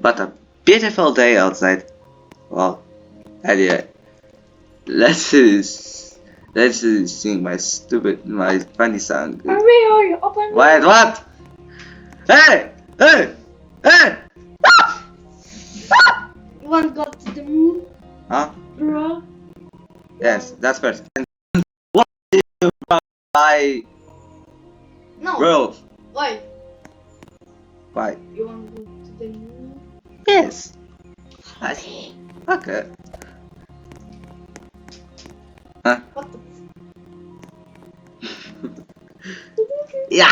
What a beautiful day outside. Well, anyway, let's sing my funny song. Hurry, open. Wait, what? Hey! Hey! Hey! You want to go to the moon? Huh? Bro? Yes, that's first. And what do you buy? No. Bro, Why? why? You want to go to the moon? Yes. Okay. Huh? What the? Yeah.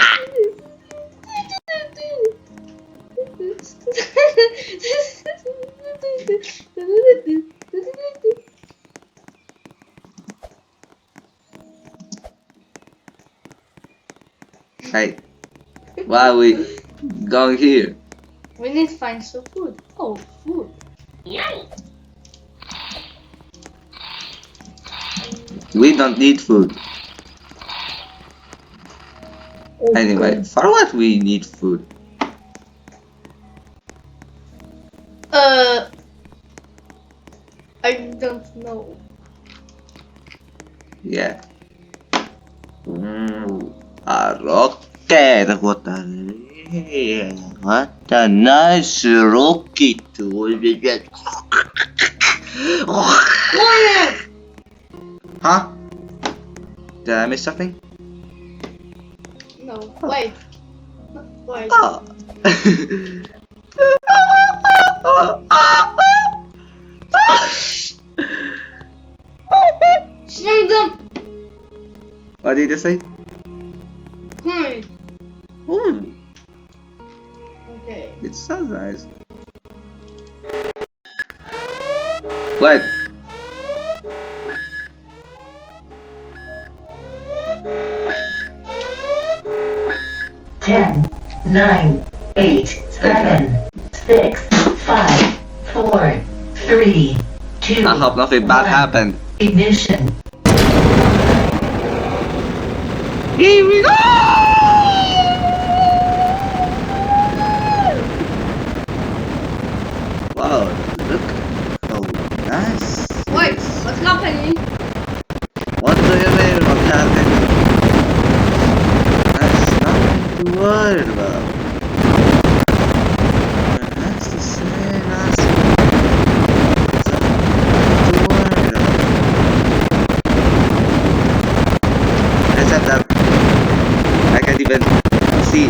Hey, why are we going here? We need to find some food. Oh, food. We don't need food. Okay. Anyway, for what we need food? I don't know. Yeah. A rocket. What a nice rocket. Huh? Did I miss something? No. Wait. Wait. Oh. Slam them. What did you say? Hmm. Ooh, Okay. it sounds nice. What? Ten, 9, 8, 7, 6, 5, 4, 3, 2. I hope nothing bad happened. Ignition. Here we go! Wow, look how nice. Wait. What's happening? What do you mean what's happening? That's nothing to worry about. That's the same as it's nothing to worry about. Except that I can't even see.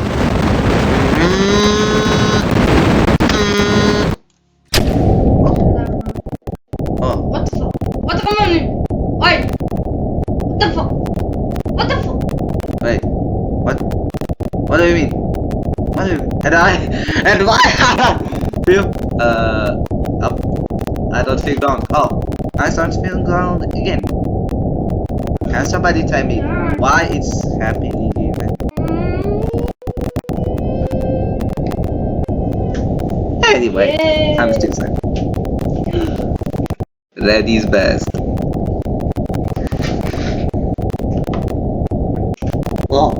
Oh, What the fuck? What the fuck? Wait. What the fuck? What the fuck? wait. What? What do you mean? What do you mean? And why? Feel up. I don't feel ground. Oh, I start feeling ground again. Can somebody tell me why it's happening even? Anyway, Yay. I'm still sad. reD's best. Oh,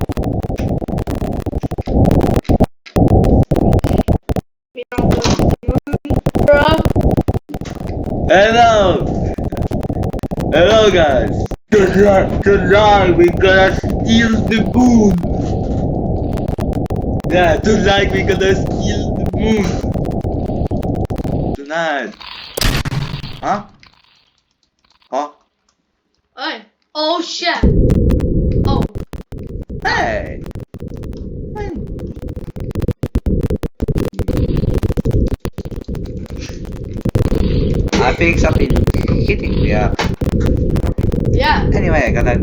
We don't go to the moon, bro. hello! Hello guys! Tonight we gonna steal the moon! Yeah, tonight we gonna steal the moon! Tonight! Huh? Huh? Hey. Oh shit. Oh. Hey! Hey. I think something hitting me up. Yeah. Anyway, I gotta...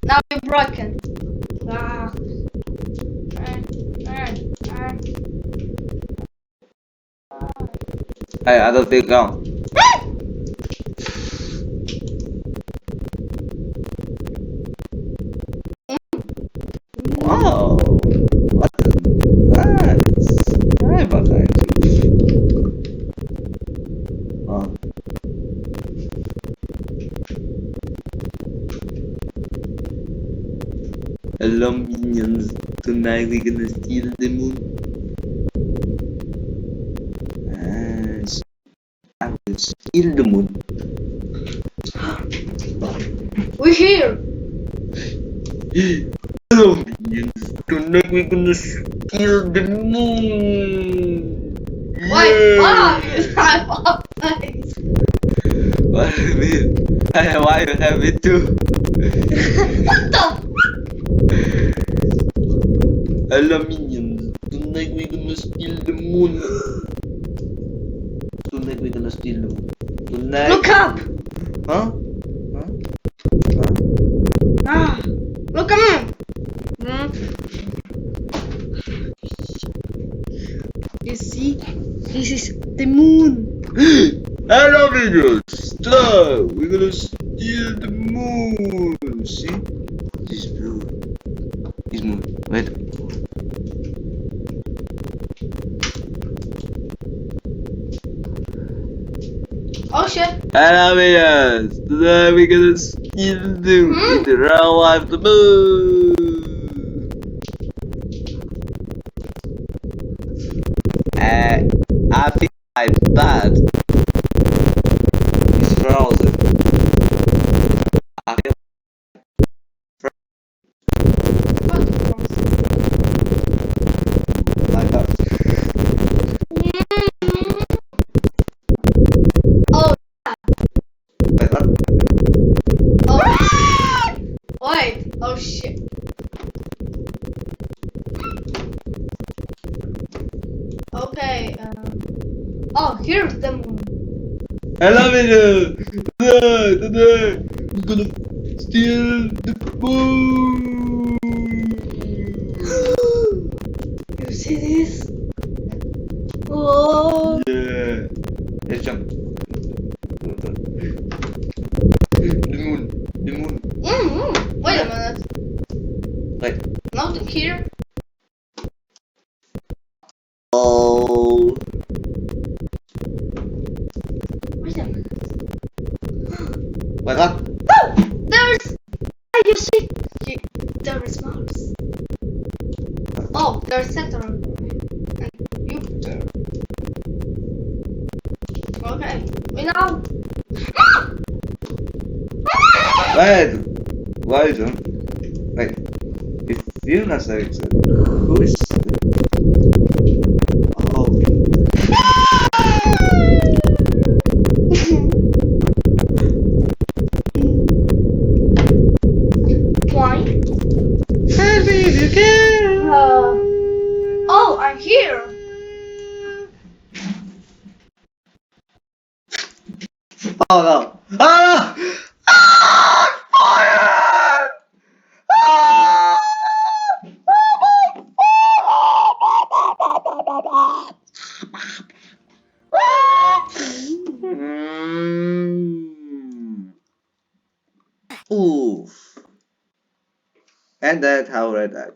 Now you're broken. Ah. Hey, I don't feel gone. Wow! What a nice guy behind you. Oh. Hello minions, tonight we're gonna steal the moon. And I will steal the moon. We're here. Hello minions, tonight we're gonna steal the moon. Wait, what are you? What do you mean? Why you have it too? What the? Hello minions, tonight we're gonna steal the moon. Tonight we're gonna steal the moon. Tonight. Look up. Huh? Huh? Huh? Ah, look at me. You see, this is the moon. Hello minions, today we're gonna steal the moon. See? This blue. This moon. Wait. Oh shit. Hello minions, today we're gonna steal the real life the moon. I think my bed is frozen. I feel like that. Oh, Wait, what? oh. Wait. Oh shit. Okay. Oh, here's the moon. Hello minions, today we're gonna steal the moon. You see this? Oh. Yeah. Let's jump. The moon. The moon. Wait a minute. Wait. Nothing here. Oh. Wait a minute. Wait, what? Oh, there's. You see? There is Mars. Oh, there's Saturn and Jupiter. Okay, we know. Wait. Wait. Wait. If you're not saying so, who is the... Oh. Why? Help me if you can. Oh, I'm here. Oh no. Ah! Ah! Fire! Ah! Oof. And that's how I died.